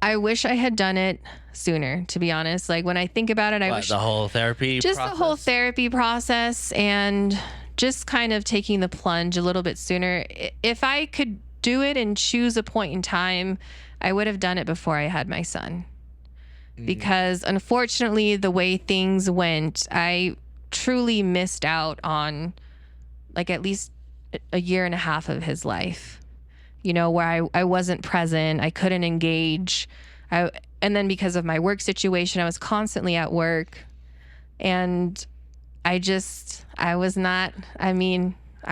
I wish I had done it sooner, to be honest. Like, when I think about it, I wish the whole therapy just process? the whole therapy process, and just kind of taking the plunge a little bit sooner. If I could do it and choose a point in time, I would have done it before I had my son. Because unfortunately, the way things went, I truly missed out on like at least a year and a half of his life, where I wasn't present. I couldn't engage. And then because of my work situation, I was constantly at work, and I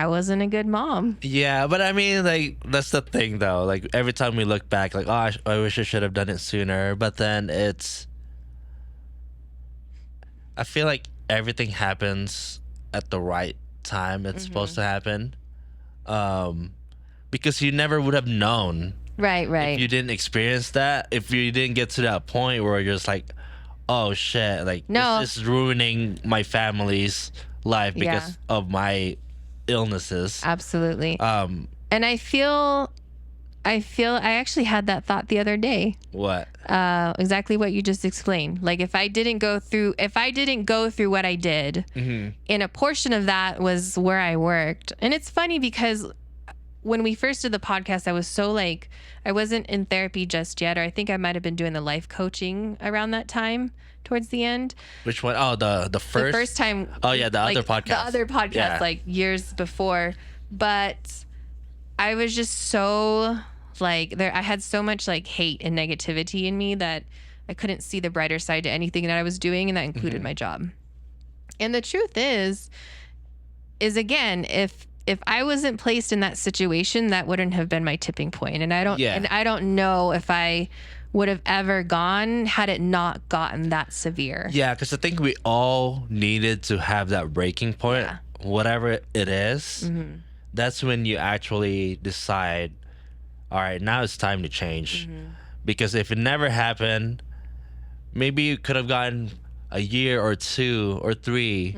wasn't a good mom. Yeah, but I mean, like, that's the thing, though. Like, every time we look back, like, oh, I wish I should have done it sooner. But then I feel like everything happens at the right time it's supposed to happen. Because you never would have known. Right. If you didn't experience that, if you didn't get to that point where you're just like, oh, shit, like, this is ruining my family's life because of my illnesses. Absolutely. And I actually had that thought the other day. What? Exactly what you just explained. Like, if I didn't go through what I did, and a portion of that was where I worked. And it's funny because when we first did the podcast, I was so like, I wasn't in therapy just yet, or I think I might have been doing the life coaching around that time towards the end. Which one? Oh, the first time. Oh yeah, the like, other podcast. The other podcast, like years before. But I was just so like, I had so much like hate and negativity in me that I couldn't see the brighter side to anything that I was doing, and that included my job. And the truth is again, if I wasn't placed in that situation, that wouldn't have been my tipping point. And I don't know if I would have ever gone had it not gotten that severe. Yeah, because I think we all needed to have that breaking point, whatever it is. That's when you actually decide, all right, now it's time to change. Because if it never happened, maybe you could have gotten a year or 2 or 3,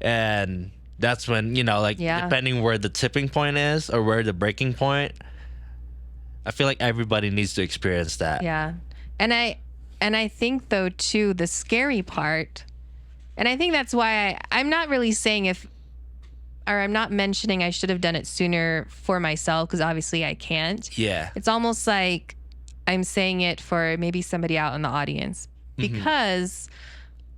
and that's when, depending where the tipping point is or where the breaking point, I feel like everybody needs to experience that. Yeah. And I think, though, too, the scary part, and I think that's why I'm not really saying I'm not mentioning I should have done it sooner for myself, because obviously I can't. Yeah. It's almost like I'm saying it for maybe somebody out in the audience, because,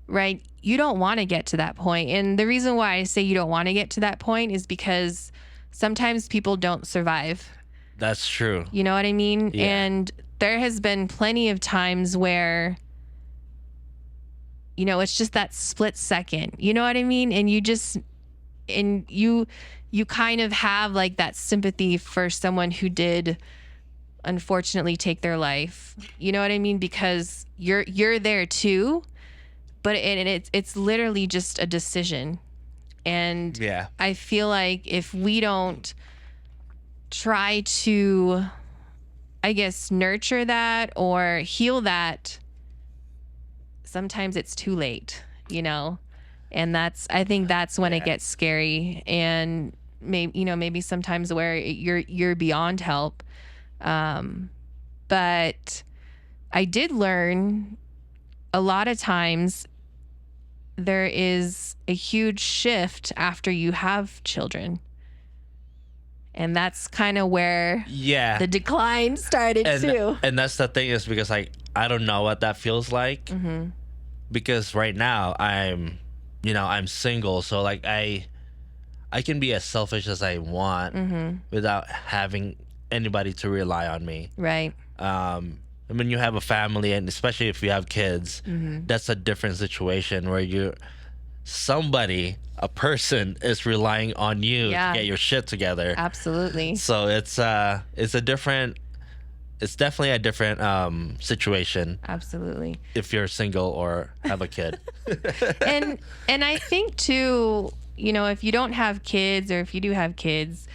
right, you don't want to get to that point. And the reason why I say you don't want to get to that point is because sometimes people don't survive. That's true. You know what I mean? Yeah. And there has been plenty of times where, it's just that split second. You know what I mean? And you kind of have like that sympathy for someone who did unfortunately take their life. You know what I mean? Because you're there too. But it's literally just a decision. And I feel like if we don't try to, I guess, nurture that or heal that, sometimes it's too late, And I think that's when it gets scary, and maybe sometimes where you're beyond help. But I did learn a lot of times there is a huge shift after you have children. And that's kind of where the decline started too. And that's the thing, is because like, I don't know what that feels like. Because right now I'm single. So like I can be as selfish as I want without having anybody to rely on me. Right. When you have a family, and especially if you have kids, that's a different situation where a person is relying on you to get your shit together. Absolutely. So it's definitely a different situation. Absolutely. If you're single or have a kid. And I think too, if you don't have kids, or if you do have kids,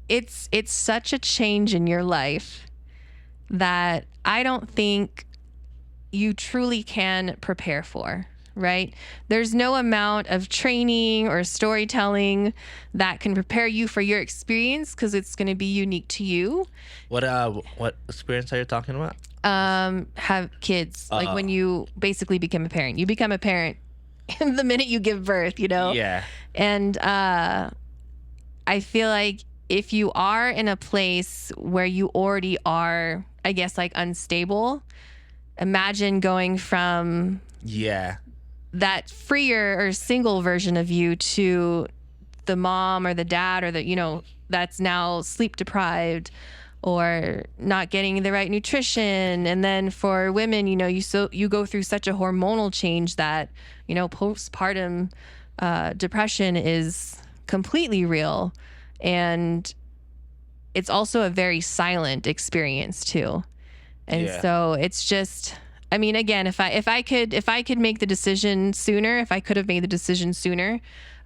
it's such a change in your life that I don't think you truly can prepare for. right? There's no amount of training or storytelling that can prepare you for your experience because it's going to be unique to you. What experience are you talking about? Have kids. Like when you basically become a parent. You become a parent the minute you give birth, you know? Yeah. And I feel like if you are in a place where you already are, I guess, like unstable, imagine going from that freer or single version of you to the mom or the dad or the, you know, that's now sleep deprived or not getting the right nutrition. And then for women, you know, you go through such a hormonal change that, you know, postpartum depression is completely real. And it's also a very silent experience too. And so it's just, I mean, again, if I could make the decision sooner, if I could have made the decision sooner,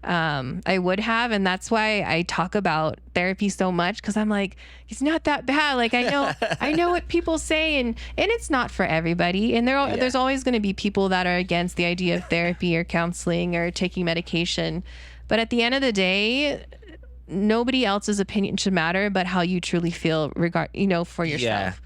I would have. And that's why I talk about therapy so much, because I'm like, it's not that bad. Like I know what people say, and it's not for everybody. And there's always going to be people that are against the idea of therapy or counseling or taking medication. But at the end of the day, nobody else's opinion should matter but how you truly feel for yourself.